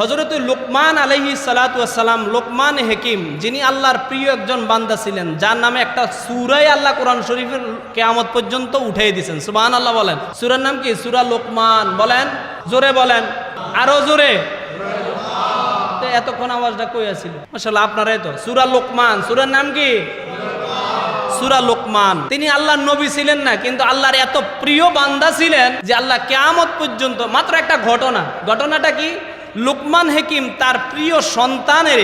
হযরত লোকমান আলাইহিস সালাতু ওয়াস সালাম, লোকমান হাকিম, যিনি আল্লাহর প্রিয় একজন বান্দা ছিলেন, যার নামে একটা সূরাই আল্লাহ কোরআন শরীফের কিয়ামত পর্যন্ত উঠিয়ে দিয়েছেন। সুবহানাল্লাহ বলেন। সূরার নাম কি? সূরা লোকমান। বলেন, জোরে বলেন, আরো জোরে। এতক্ষণ আওয়াজটা কই আছিল? মাশাআল্লাহ, আপনারাই তো। সূরা লোকমান, সূরার নাম কি? সূরা লোকমান। তিনি আল্লাহর নবী ছিলেন না, কিন্তু আল্লাহর এত প্রিয় বান্দা ছিলেন যে আল্লাহ কিয়ামত পর্যন্ত, মাত্র একটা ঘটনাটা কি? লোকমান হাকিম তার প্রিয় সন্তানের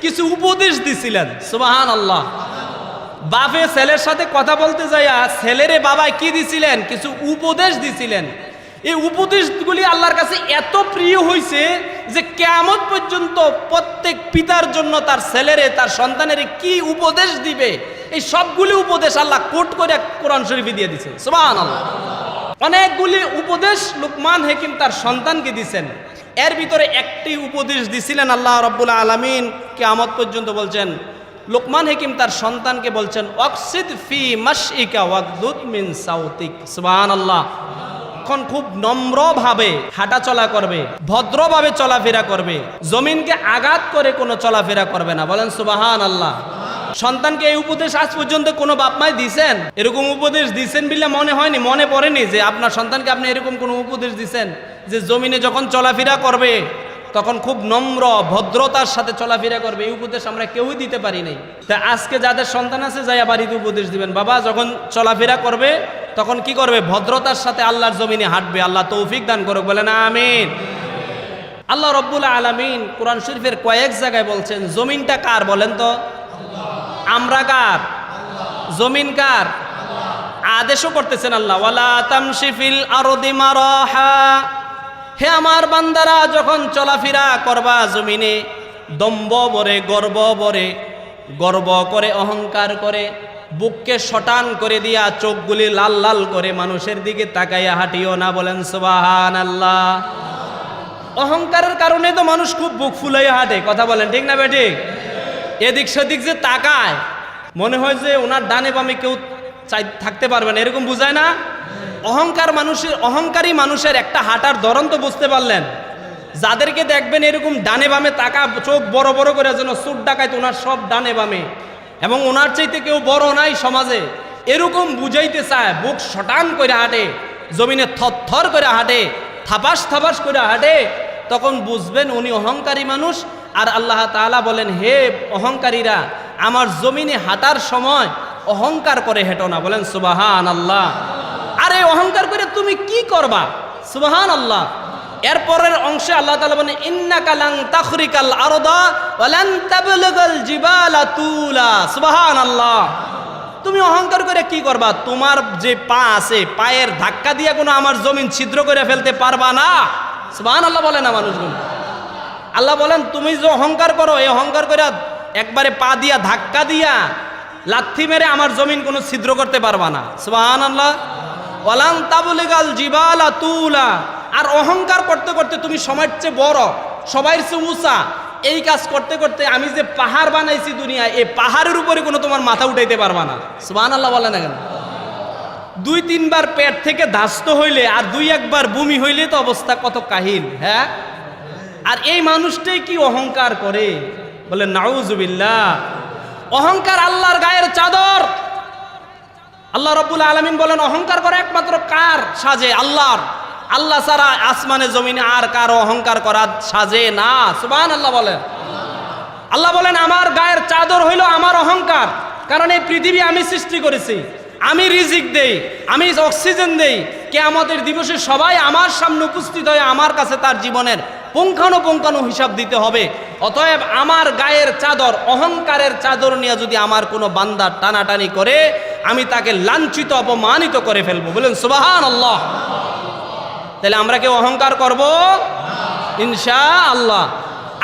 কিছু উপদেশ দিছিলেন। সুবহানাল্লাহ। বাপে ছেলের সাথে কথা বলতে যাইয়া ছেলেরে বাবা কি দিছিলেন? কিছু উপদেশ দিছিলেন। এই উপদেশগুলি আল্লাহর কাছে এত প্রিয় হয়েছে যে কিয়ামত পর্যন্ত প্রত্যেক পিতার জন্য তার ছেলেরে, তার সন্তানের কি উপদেশ দিবে, এই সবগুলি উপদেশ আল্লাহ কোট করে কোরআন শরীফে দিয়ে দিয়েছেন। সুবহানাল্লাহ। অনেকগুলি উপদেশ লোকমান হাকিম তার সন্তানকে দিয়েছেন। এর ভিতরে একটি উপদেশ দিছিলেন আল্লাহ রাব্বুল আলামিন কিয়ামত পর্যন্ত বলছেন, লোকমান হাকিম তার সন্তানকে বলছেন, ওয়াকসিদ ফি মাশইকা ওয়াগদুদ মিন সাউতিক। সুবহানাল্লাহ। এখন খুব নম্রভাবে হাঁটাচলা করবে, ভদ্রভাবে চলাফেরা করবে, জমিনকে আঘাত করে কোনো চলাফেরা করবে না। বলেন সুবহানাল্লাহ। সন্তানকে এই উপদেশ আজ পর্যন্ত কোনো বাপ মাই দিছেন? এরকম উপদেশ দিছেন বলে মনে হয়নি, মনে পড়েনি যে আপনার সন্তানকে আপনি এরকম কোনো উপদেশ দিছেন যে জমিনে যখন চলাফেরা করবে তখন খুব নম্র ভদ্রতার সাথে চলাফেরা করবে? এই উপদেশ আমরা কেউই দিতে পারি নাই। তা আজকে যাদের সন্তান আছে, যাইয়া বাড়িতে উপদেশ দিবেন, বাবা যখন চলাফেরা করবে তখন কি করবে? ভদ্রতার সাথে আল্লাহর জমিনে হাঁটবে। আল্লাহ তৌফিক দান করুক, বলেন আমিন। আল্লাহ রাব্বুল আলামিন কোরআন শরীফের কয়েক জায়গায় বলছেন, জমিনটা কার? বলেন তো। আমরা কার? জমিন কার? আদেশও করতেছেন আল্লাহ, ওয়ালা তামশি ফিল আরদি মারাহা। হে আমার বান্দারা, যখন চলাফেরা করবা জমিনে দম্ভ ভরে, গর্ব করে, অহংকার করে, বুককে শটান করে দিয়া, চোখগুলি লাল লাল করে মানুষের দিকে তাকাইয়া হাঁটিও না। বলেন সুবহানাল্লাহ। অহংকারের কারণে তো মানুষ খুব বুক ফুলাইয়া হাঁটে। কথা বলেন, ঠিক না বেঠিক? এদিক সেদিক যে তাকায়, মনে হয় যে ওনার ডানে বামে কেউ থাকতে পারবে না, এরকম বুঝায় না? অহংকারী মানুষের একটা হাঁটার ধরন তো বুঝতে পারলেন। যাদেরকে দেখবেন এরকম ডানে বামে তাকা, চোখ বড় বড় করে, যেন চোর ডাকায় ওনার সব ডানে বামে, এবং ওনার চাইতে কেউ বড় নাই সমাজে, এরকম বুঝাইতে চায়, বুক শটান করে হাঁটে, জমিনে থরথর করে হাঁটে, থাপাস করে হাঁটে, তখন বুঝবেন উনি অহংকারী মানুষ। আর আল্লাহ তাআলা বলেন, হে অহংকারীরা, আমার জমিনে হাঁটার সময় অহংকার করে হেঁটো না। বলেন সুবহানাল্লাহ। আরে অহংকার করে তুমি কি করবা? সুবহানাল্লাহ। এরপরের অংশে আল্লাহ তাআলা বলেন, ইন্নাকা লান তাখরিকাল আরদা ওয়া লান তাবলুগাল জিবালা তুলা। সুবহানাল্লাহ। তুমি অহংকার করে কি করবা? তোমার যে পা আছে, পায়ের ধাক্কা দিয়ে কোনো আমার জমিন ছিদ্র করে ফেলতে পারবা না। সুবহানাল্লাহ বলে না মানুষগুলো? আল্লাহ বলেন, তুমি যে অহংকার করো, এই অহংকার করে একবারে পা দিয়া ধাক্কা দিয়া লাথি মেরে আমার জমিন কোনো ছিদ্র করতে পারবা না। সুবহানাল্লাহ। ওয়ালান তাবলিগাল জিবালা তুলা। আর অহংকার করতে করতে তুমি সবার চেয়ে বড়, সবার চেয়ে উঁচা, এই কাজ করতে করতে আমি যে পাহাড় বানাইছি দুনিয়ায়, এই পাহাড়ের উপরে কোনো তোমার মাথা উঠাইতে পারবা না। সুবহানাল্লাহ বলে না কেন? 2-3 বার পেট থেকে ধাস্ত হইলে আর 2-1 বার বমি হইলে তো অবস্থা কত কাহিল। হ্যাঁ, আর এই মানুষটাই কি অহংকার করে? বলে নাউজুবিল্লাহ। অহংকার আল্লাহর গায়ের চাদর। আল্লাহ রাব্বুল আলামিন বলেন, অহংকার করে একমাত্র কার সাজে? আল্লাহর। আল্লাহ ছাড়া আসমানে জমিনে আর কারো অহংকার করা সাজে না। সুবহানাল্লাহ বলেন। আল্লাহ বলেন, আমার গায়ের চাদর হইল আমার অহংকার। কারণ এই পৃথিবী আমি সৃষ্টি করেছি, আমি রিজিক দেই, আমি অক্সিজেন দেই। কিয়ামতের দিবসে সবাই আমার সামনে উপস্থিত হয়ে আমার কাছে তার জীবনের পুঙ্খানুপুঙ্খানু হিসাব দিতে হবে। অতএব আমার গায়ের চাদর, অহংকারের চাদর নিয়ে যদি আমার কোনো বান্দা টানাটানি করে, আমি তাকে লাঞ্ছিত, অপমানিত করে ফেলবো। বলেন সুবহানাল্লাহ। তাহলে আমরা কেউ অহংকার করব ইনশাআল্লাহ।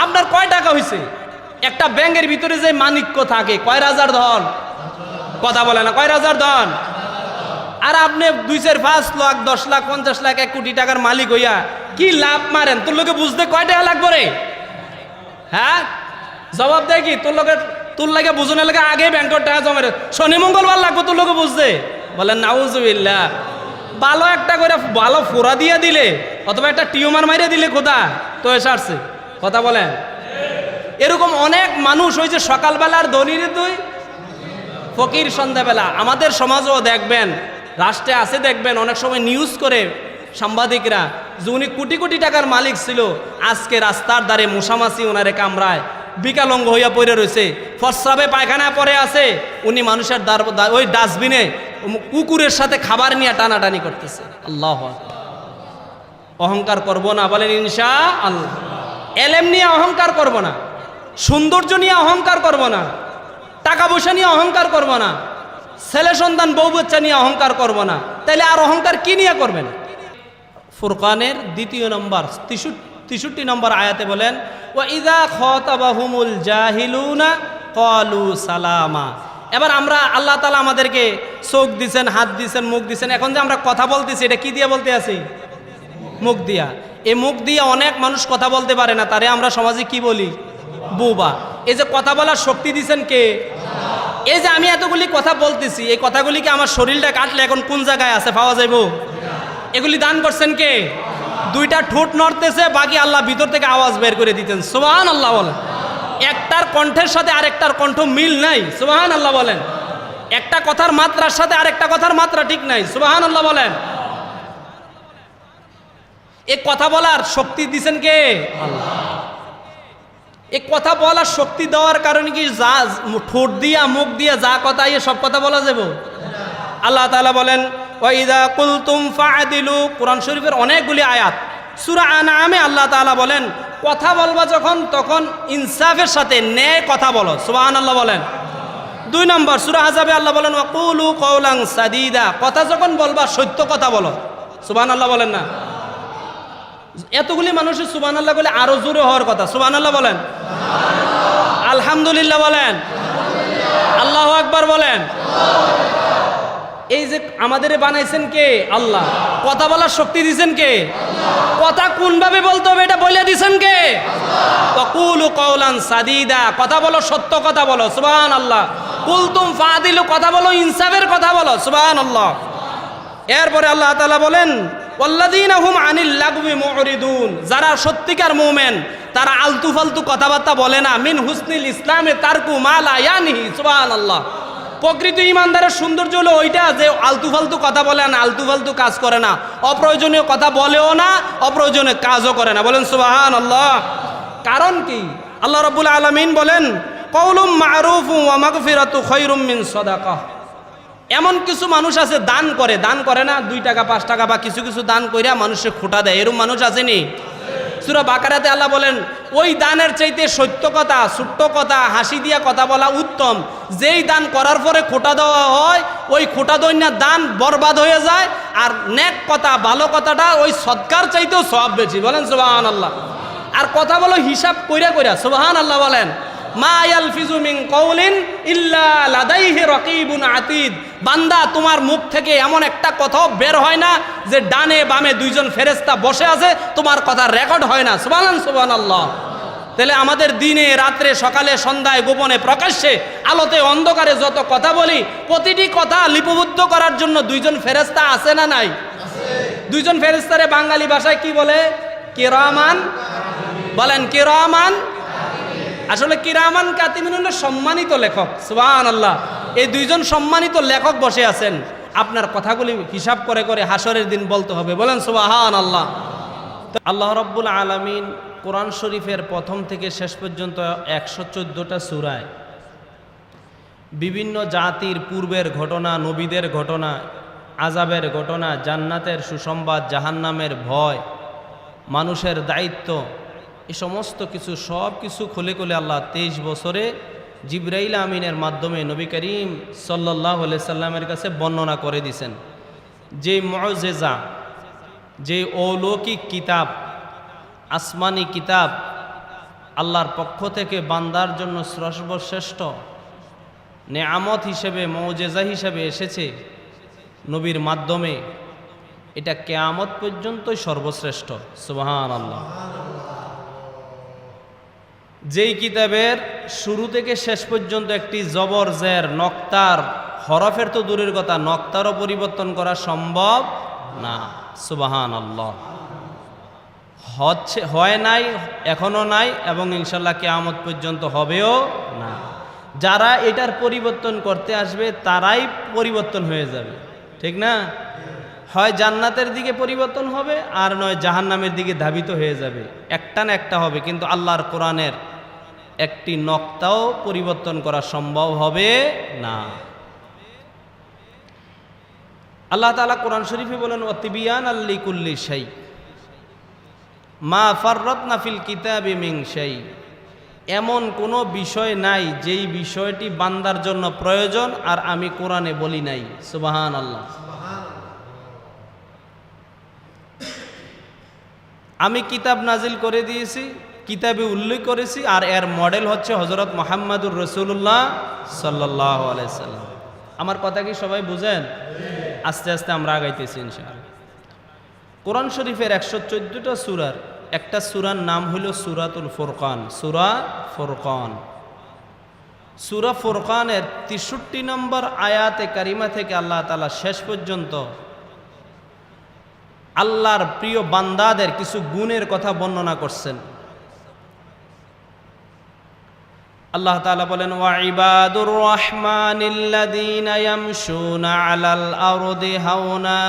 আপনার কয় টাকা হয়েছে? একটা ব্যাংকের ভিতরে যে মানিক্য থাকে, কয় রাজার ধন? কথা বলে না, কয় রাজার ধন? আর আপনি 2-4-5 লাখ, 10 লাখ, 50 লাখ, 1 কোটি টাকার মালিক হইয়া কি লাভ মারেন? তোর লোকে বুঝতে কয় টাকা লাগবে রে? হ্যাঁ, জবাব দেয় কি? তোর লাগে বুঝনের লাগে আগে ব্যাংকের টাকা জমা রে, শনি মঙ্গলবার লাগবে তোর লোকে বুঝতে। বলেন নাউজুবিল্লাহ। ভালো একটা করে ভালো ফোড়া দিয়ে দিলে, অথবা একটা টিউমার মারিয়ে দিলে খোদা তো এসে আসছে। কথা বলেন। এরকম অনেক মানুষ, ওই যে সকালবেলার ধনীর দুই ফকির সন্ধ্যাবেলা। আমাদের সমাজও দেখবেন, রাষ্ট্রে আছে দেখবেন, অনেক সময় নিউজ করে সাংবাদিকরা যে উনি কোটি কোটি টাকার মালিক ছিল, আজকে রাস্তার ধারে মশামাছি ওনারে কামড়ায়, বিকালঙ্গ হইয়া পড়ে রয়েছে, প্রস্রাবে পায়খানা পড়ে আছে, উনি মানুষের ওই ডাস্টবিনে কুকুরের সাথে খাবার নিয়ে টানাটানি করতেছে। আল্লাহ আকবার। অহংকার করব না, বলেন ইনশাআল্লাহ। এলেম নিয়ে অহংকার করব না, সৌন্দর্য নিয়ে অহংকার করব না, টাকা পয়সা নিয়ে অহংকার করব না, ছেলে সন্তান বউ বাচ্চা নিয়ে অহংকার করব না। তাইলে আর অহংকার কি নিয়ে করবেন? ফুরকানের 2 নম্বর 63 নম্বর আয়াতে বলেন, ওয়া ইযা খাতাবাহুমুল জাহিলুনা ক্বালু সালামা। এবার আমরা, আল্লাহ তাআলা আমাদেরকে চোখ দিছেন, হাত দিছেন, মুখ দিছেন, এখন যে আমরা কথা বলতেছি এটা কি দিয়ে বলতে আছি? মুখ দিয়া। এই মুখ দিয়ে অনেক মানুষ কথা বলতে পারে না, তারে আমরা সমাজে কি বলি? বোবা। এই যে কথা বলার শক্তি দিছেন কে? এই যে আমি এতগুলি কথা বলতেছি, এই কথাগুলিকে আমার শরীরটা কাটলে এখন কোন জায়গায় আছে পাওয়া যাইব? এগুলি দান করছেন কে? 2টা ঠোঁট নড়তেছে, বাকি আল্লাহ ভিতর থেকে আওয়াজ বের করে দিতেন। সুবহানাল্লাহ বলেন। একটার কণ্ঠের সাথে আরেকটার কণ্ঠ মিল নাই। সুবহানাল্লাহ বলেন। একটা কথার মাত্রার সাথে আরেকটা কথার মাত্রা ঠিক নাই। সুবহানাল্লাহ বলেন। এই কথা বলার শক্তি দিছেন কে? আল্লাহ। এই কথা বলার শক্তি দেওয়ার কারণে কি যা ঠোঁট দিয়া মুখ দিয়া যা কথা সব কথা বলা যাবে? আল্লাহ তাআলা বলেন, ওয়া ইযা কুলতুম ফাআদিলু। কোরআন শরীফের অনেকগুলি আয়াত। সূরা আনআমে আল্লাহ তাআলা বলেন, কথা বলবা যখন তখন ইনসাফের সাথে ন্যায় কথা বলো। সুবহানাল্লাহ বলেন। 2 নম্বর সূরা আহজাবে আল্লাহ বলেন, ওয়া কুলু কওলান সাদীদা। কথা যখন বলবা সত্য কথা বলো। সুবহানাল্লাহ বলেন না? এতগুলি মানুষের সুবহানাল্লাহ বলে আরো জোরে হওয়ার কথা। সুবহানাল্লাহ বলেন। আলহামদুলিল্লাহ বলেন। আল্লাহু আকবার বলেন। এই যে আমাদের বানাইছেন কে? আল্লাহ। কথা বলার শক্তি দিয়েছেন কে? কথা কোন ভাবে বলতে হবে এটা বলে দিয়েছেন কে? কুলু কওলান সাদীদা। কথা বলো, সত্য কথা বলো। সুবহানাল্লাহ। কুলতুম ফাদিলু। কথা বলো, ইনসাফের কথা বলো। সুবহানাল্লাহ। এরপরে আল্লাহ তাআলা বলেন, ওয়াল্লাযীনা হুম আনিল লাগবি মুরিদুন। যারা সত্যিকার মুমিন তারা আলতু ফালতু কথাবার্তা বলে না। মিন হুসনিল ইসলামে তারকু মা লা ইয়ানিহি। সুবহানাল্লাহ। প্রকৃত ইমানদারের সৌন্দর্য হলো ওইটা যে আলতু ফালতু কথা বলে না, আলতু ফালতু কাজ করে না, অপ্রয়োজনীয় কথা বলেও না, অপ্রয়োজনীয় কাজও করে না। বলেন সুবহানাল্লাহ। কারণ কি? আল্লাহ রাব্বুল আলামিন বলেন, কওলুম মা'রুফু ওয়া মাগফিরাতু খায়রুম মিন সাদাকাহ। এমন কিছু মানুষ আছে দান করে না, 2 টাকা 5 টাকা বা কিছু কিছু দান কইরা মানুষের খোটা দেয়। এরকম মানুষ আসেনি? সূরা বাকারাতে আল্লাহ বলেন, ওই দানের চাইতে সত্য কথা, ছোট্ট কথা, হাসি দিয়া কথা বলা উত্তম। যেই দান করার পরে খোটা দেওয়া হয়, ওই খোটা দইনা দান বরবাদ হয়ে যায়। আর নেক কথা, ভালো কথাটা ওই সদকার চাইতেও সওয়াব বেশি। বলেন সুবহানাল্লাহ। আর কথা বলো হিসাব কইরা। সুবহানাল্লাহ বলেন। মা ইয়ালফিজু মিন কওলিন ইল্লা লাদাইহি রাকিবুন আতীদ। বান্দা, তোমার মুখ থেকে এমন একটা কথাও বের হয় না যে ডানে বামে 2 জন ফেরেশতা বসে আছে, তোমার কথা রেকর্ড হয় না। সুবহানাল্লাহ। তাহলে আমাদের দিনে রাত্রে সকালে সন্ধ্যায় গোপনে প্রকাশ্যে আলোতে অন্ধকারে যত কথা বলি, প্রতিটি কথা লিপিবদ্ধ করার জন্য 2 জন ফেরেশতা আছে না নাই? আছে। 2 জন ফেরেশতারে বাঙালি ভাষায় কি বলে? কিরামান। বলেন কিরামান। আসলে কিরামান কাতিবিন হলো সম্মানিত লেখক। সুবহানাল্লাহ। এই 2 জন সম্মানিত লেখক বসে আছেন, আপনার কথাগুলি হিসাব করে করে হাসরের দিন বলতে হবে। বলেন সুবহানাল্লাহ। আল্লাহ রাব্বুল আলামিন কোরআন শরীফের প্রথম থেকে শেষ পর্যন্ত 114টা সূরায় বিভিন্ন জাতির পূর্বের ঘটনা, নবীদের ঘটনা, আযাবের ঘটনা, জান্নাতের সুসংবাদ, জাহান্নামের ভয়, মানুষের দায়িত্ব, এই সমস্ত কিছু সব কিছু খুলে খুলে আল্লাহ 23 বছরে জিবরাইল আমিনের মাধ্যমে নবী করিম সাল্লাল্লাহু আলাইহি সাল্লামের কাছে বর্ণনা করে দিয়েছেন। যে মুআজিজা, যে অলৌকিক কিতাব, আসমানি কিতাব আল্লাহর পক্ষ থেকে বান্দার জন্য সর্বশ্রেষ্ঠ নেয়ামত হিসেবে, মুআজিজা হিসেবে এসেছে নবীর মাধ্যমে, এটা কিয়ামত পর্যন্তই সর্বশ্রেষ্ঠ। সুবহানাল্লাহ। যেই কিতাবের শুরু থেকে শেষ পর্যন্ত একটি জবর জের নক্তার হরফের তো দূরের কথা, নক্তারও পরিবর্তন করা সম্ভব না। সুবহানাল্লাহ। হয় নাই, এখনো নাই, এবং ইনশাল্লাহ কিয়ামত পর্যন্ত হবেও না। যারা এটার পরিবর্তন করতে আসবে তারাই পরিবর্তন হয়ে যাবে, ঠিক না? হয় জান্নাতের দিকে পরিবর্তন হবে, আর নয় জাহান্নামের দিকে ধাবিত হয়ে যাবে। একটা না একটা হবে, কিন্তু আল্লাহর কোরআনের একটি নক্তাও পরিবর্তন করা সম্ভব হবে না। আল্লাহ তাআলা কোরআন শরীফে বলেন, ওয়াতিবিয়ানাল লিকুল্লি শাই মা ফাররাতনা ফিল কিতাবি মিন শাই। এমন কোনো বিষয় নাই যেই বিষয়টি বান্দার জন্য প্রয়োজন আর আমি কোরআনে বলি নাই। সুবহানাল্লাহ। আমি কিতাব নাজিল করে দিয়েছি, কিতাবে উল্লেখ করেছি, আর এর মডেল হচ্ছে হযরত মুহাম্মদুর রাসূলুল্লাহ সাল্লাল্লাহু আলাইহি সাল্লাম। আমার কথা কি সবাই বুঝেন? আস্তে আস্তে আমরা আগাইতেছি ইনশাআল্লাহ। কোরআন শরীফের 114টা সূরার একটা সূরার নাম হলো সূরাতুল ফুরকান। সূরা ফুরকান। সূরা ফুরকানের 63 নম্বর আয়াতে কারিমা থেকে আল্লাহ তাআলা শেষ পর্যন্ত আল্লাহর প্রিয় বান্দাদের কিছু গুণের কথা বর্ণনা করছেন। আল্লাহ তাআলা বলেন, ওয়া ইবাদুর রহমানিল্লাযীনা ইয়ামশুনা আলাল আরদি হাওনা।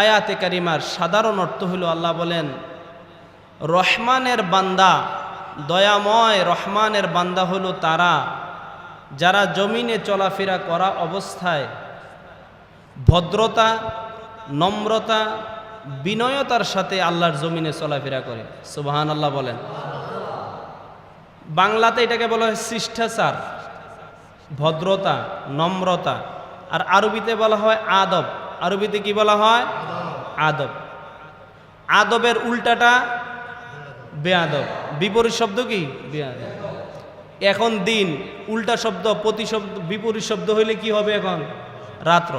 আয়াতে কারিমার সাধারণ অর্থ হলো, আল্লাহ বলেন রহমানের বান্দা, দয়াময় রহমানের বান্দা হলো তারা যারা জমিনে চলাফেরা করা অবস্থায় ভদ্রতা, নম্রতা, বিনয়তার সাথে আল্লাহর জমিনে চলাফেরা করে। সুবহানাল্লাহ বলেন। বাংলাতে এটাকে বলা হয় শিষ্টাচার, ভদ্রতা, নম্রতা। আর আরবিতে বলা হয় আদব। আরবিতে কি বলা হয়? আদব। আদবের উল্টাটা বেয়াদব। বিপরীত শব্দ কি? বেয়াদব। এখন দিন, উল্টা শব্দ, প্রতিশব্দ, বিপরীত শব্দ হইলে কি হবে? এখন রাত্র।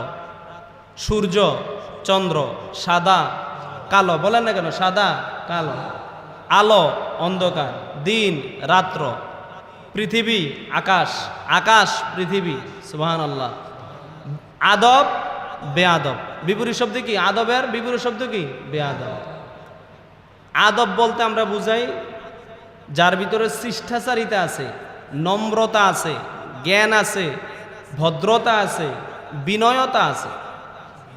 সূর্য, চন্দ্র, সাদা কালো, বলেন না কেন? সাদা কালো। আলো, অন্ধকার। দিন, রাত্র। পৃথিবী, আকাশ। আকাশ, পৃথিবী। সুবহানাল্লাহ। আদব, বেয়াদব। বিপরীত শব্দ কি? আদবের বিপরীত শব্দ কি? বেয়াদব। আদব বলতে আমরা বুঝাই যার ভিতরে শিষ্টাচারিতা আছে, নম্রতা আছে, জ্ঞান আছে, ভদ্রতা আছে, বিনয়তা আছে।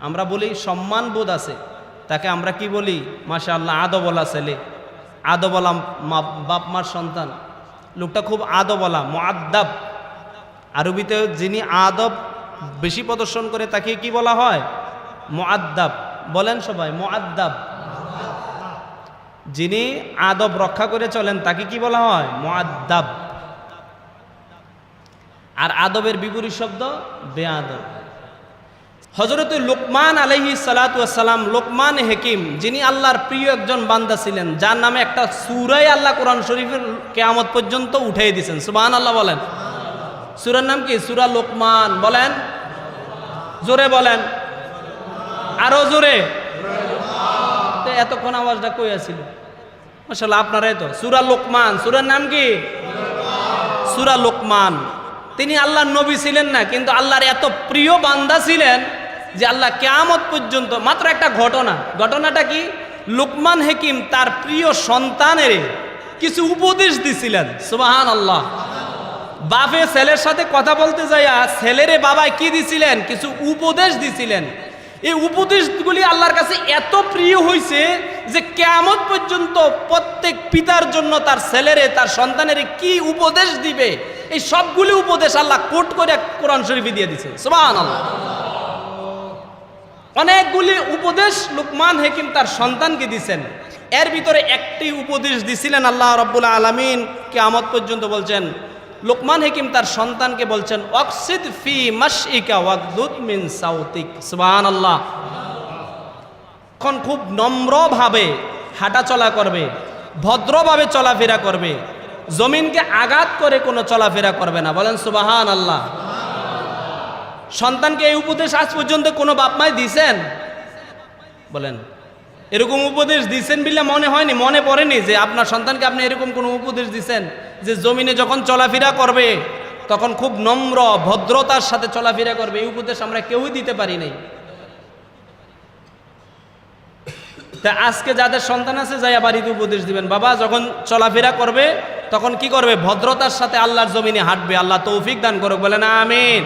আমরা বলি সম্মানবোধ আছে, তাকে আমরা কি বলি? মাশাআল্লাহ, আদবওয়ালা ছেলে, আদবওয়ালা বাপ মার সন্তান, লোকটা খুব আদবওয়ালা, মুআদ্দাব। আরবিতে যিনি আদব বেশি প্রদর্শন করে তাকে কি বলা হয়? মুআদ্দাব। বলেন সবাই, মুআদ্দাব। যিনি আদব রক্ষা করে চলেন তাকে কি বলা হয়? মুআদ্দাব। আর আদবের বিপরীত শব্দ বেয়াদব। হযরত লোকমান আলাইহিস সালাতু ওয়াস সালাম, লোকমান হাকিম, যিনি আল্লাহর প্রিয় একজন বান্দা ছিলেন, যার নামে একটা সূরাই আল্লাহ কোরআন শরীফের কিয়ামত পর্যন্ত উঠিয়ে দিয়েছেন। সুবহানাল্লাহ বলেন। সূরার নাম কি? সূরা লোকমান। বলেন, জোরে বলেন, আরো জোরে। তো এতক্ষণ আওয়াজটা কই আছিল? মাশাআল্লাহ, আপনারাই তো। সূরা লোকমান। সূরার নাম কি? সূরা লোকমান। তিনি আল্লাহর নবী ছিলেন না, কিন্তু আল্লাহর এত প্রিয় বান্দা ছিলেন যে আল্লাহ কিয়ামত পর্যন্ত, মাত্র একটা ঘটনাটা কি? লোকমান হাকিম তার প্রিয় সন্তানের কিছু উপদেশ দিছিলেন। সুবহানাল্লাহ। বাপে ছেলের সাথে কথা বলতে যাইয়া ছেলেরে বাবায় কি দিছিলেন? কিছু উপদেশ দিছিলেন। এই উপদেশগুলি আল্লাহর কাছে এত প্রিয় হয়েছে যে কিয়ামত পর্যন্ত প্রত্যেক পিতার জন্য তার ছেলেরে, তার সন্তানের কি উপদেশ দিবে, এই সবগুলি উপদেশ আল্লাহ কোট করে কোরআন শরীফে দিয়ে দিয়েছেন। সুবহানাল্লাহ। অনেকগুলি উপদেশ লোকমান হাকিম তার সন্তানকে দিয়েছেন। এর ভিতরে একটি উপদেশ দিছিলেন আল্লাহ রাব্বুল আলামিন কিয়ামত পর্যন্ত বলছেন, লোকমান হাকিম তার সন্তানকে বলছেন, ওয়াকসিদ ফি মাশইকা ওয়াগদুদ মিন সাউতিক। সুবহানাল্লাহ। এখন খুব নম্রভাবে হাঁটাচলা করবে, ভদ্রভাবে চলাফেরা করবে, জমিনকে আঘাত করে কোনো চলাফেরা করবে না। বলেন সুবহানাল্লাহ। সন্তানকে এই উপদেশ আজ পর্যন্ত কোনো বাপ মাই দিয়েছেন? বলেন, এরকম উপদেশ দিয়েছেন বলে মনে হয়নি, মনে পড়েনি যে আপনার সন্তানকে আপনি এরকম কোনো উপদেশ দিয়েছেন যে জমিনে যখন চলাফেরা করবে তখন খুব নম্র ভদ্রতার সাথে চলাফেরা করবে? এই উপদেশ আমরা কেউই দিতে পারি নাই। তা আজকে যাদের সন্তান আছে যাইয়া বাড়িতে উপদেশ দিবেন, বাবা যখন চলাফেরা করবে তখন কি করবে, ভদ্রতার সাথে আল্লাহর জমিনে হাঁটবে। আল্লাহ তৌফিক দান করুক, বলেন আমিন।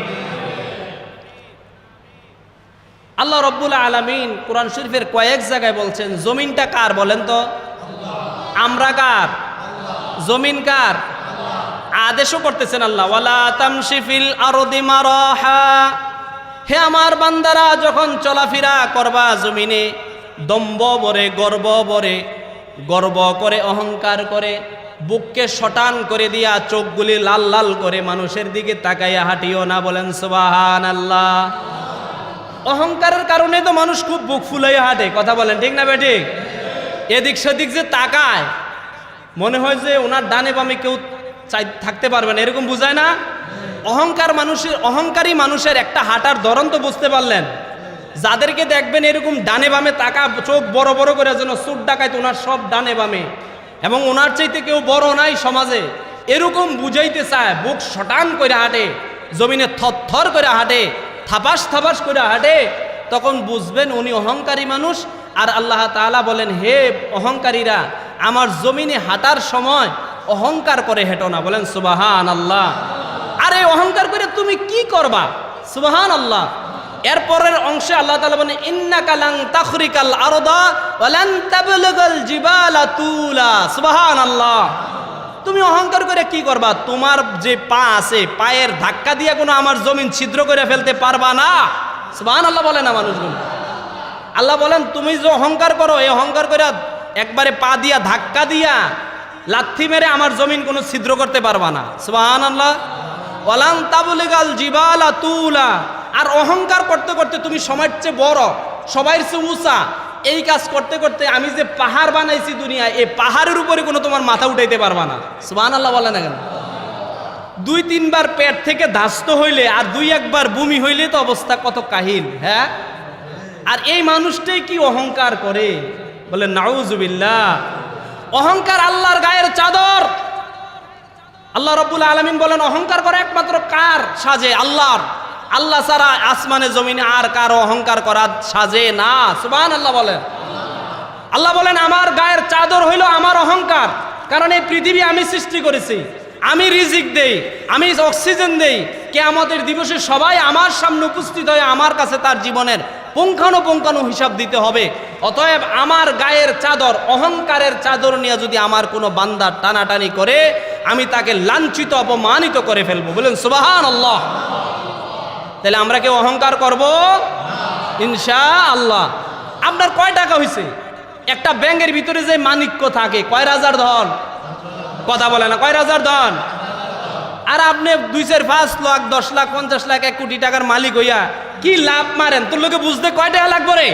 আল্লাহ রব্বুল আলামিন কোরআন শরীফের কয়েক জায়গায় বলছেন জমিনটা কার বলেন তো? আমরা কার? জমিন কার? আদেশও করতেছেন আল্লাহ, ওয়ালা তামশি ফিল আরদি মারাহা, হে আমার বান্দারা যখন চলাফেরা করবা জমিনে দম্ভ ভরে, গর্ব করে, অহংকার করে, বুককে শটান করে দিয়া চোখগুলি লাল লাল করে মানুষের দিকে তাকাইয়া হাঁটিও না, বলেন সুবহানাল্লাহ। অহংকারের কারণে তো মানুষ খুব বুক ফুলাইয়া হাঁটে, কথা বলেন ঠিক না বেঠিক? এদিক সেদিক যে তাকায় মনে হয় যে ওনার ডানে বামে কেউ থাকতে পারবে না, এরকম বুঝায় না? অহংকারী মানুষের একটা হাঁটার ধরন তো বুঝতে পারলেন। যাদেরকে দেখবেন এরকম ডানে বামে তাকা, চোখ বড় বড় করে যেন চোর ডাকাইতে, ওনার সব ডানে বামে, এবং ওনার চাইতে কেউ বড় নাই সমাজে, এরকম বুঝাইতে চায়, বুক শটান করে হাঁটে, জমিনে থরথর করে হাঁটে, থাপাস থাপাস করে হাঁটে, তখন বুঝবেন উনি অহংকারী মানুষ। আর আল্লাহ তাআলা বলেন, হে অহংকারীরা, আমার জমিনে হাঁটার সময় অহংকার করে হেঁটো না, বলেন সুবহানাল্লাহ। আরে অহংকার করে তুমি কি করবা? সুবহানাল্লাহ। এরপরের অংশে আল্লাহ তাআলা বলেন, ইন্নাকা লান তাখরিকাল আরদা ওয়া লান তাবলুগাল জিবালা তুলা। সুবহানাল্লাহ। তুমি অহংকার করে কি করবা? তোমার যে পা আছে, পায়ের ধাক্কা দিয়ে কোনো আমার জমিন ছিদ্র করে ফেলতে পারবা না। সুবহানাল্লাহ বলে না মানুষগুলো। আল্লাহ বলেন, তুমি যে অহংকার করো, এই অহংকার করে একবারে পা দিয়া ধাক্কা দিয়া লাথি মেরে আমার জমিন কোনো ছিদ্র করতে পারবা না। সুবহানাল্লাহ। ওয়া লান তাবলুগাল জিবালা তুলা। আর অহংকার করতে করতে তুমি সবার চেয়ে বড়, সবার চেয়ে উঁচা, এই কাজ করতে করতে আমি যে পাহাড় বানাইছি দুনিয়ায়, এই পাহাড়ের উপরে কোনো তোমার মাথা উঠাইতে পারবা না। সুবহানাল্লাহ বলে না কেন? 2-3 বার পেট থেকে ধাস্ত হইলে আর 2-1 বার বমি হইলে তো অবস্থা কত কাহিল। হ্যাঁ, আর এই মানুষটাই কি অহংকার করে? বলে নাউজুবিল্লাহ। অহংকার আল্লাহর গায়ের চাদর। আল্লাহ রাব্বুল আলামিন বলেন, অহংকার করে একমাত্র কার সাজে? আল্লাহর। আল্লাহ ছাড়া আসমানে জমিনে আর কারো অহংকার করা সাজে না। সুবহানাল্লাহ বলেন। আল্লাহ বলেন, আমার গায়ের চাদর হইল আমার অহংকার, কারণ এই পৃথিবী আমি সৃষ্টি করেছি, আমি রিজিক দেই, আমি অক্সিজেন দেই। কিয়ামতের দিবসে সবাই আমার সামনে উপস্থিত হয়ে আমার কাছে তার জীবনের পুঙ্খানুপুঙ্খানু হিসাব দিতে হবে। অতএব আমার গায়ের চাদর, অহংকারের চাদর নিয়ে যদি আমার কোনো বান্দা টানাটানি করে, আমি তাকে লাঞ্ছিত অপমানিত করে ফেলবো। বলেন সুবহানাল্লাহ। তাহলে আমরা কেউ অহংকার করব ইনশাআল্লাহ। আপনার কয় টাকা হয়েছে? একটা ব্যাংকের ভিতরে যে মানিক্য থাকে, কয় রাজার ধন? কথা বলে না, কয় রাজার ধন? আর আপনি 2-4-5 লাখ, 10 লাখ, 50 লাখ, 1 কোটি টাকার মালিক হইয়া কি লাভ মারেন? তোর লোকে বুঝতে কয় টাকা লাগবে রে?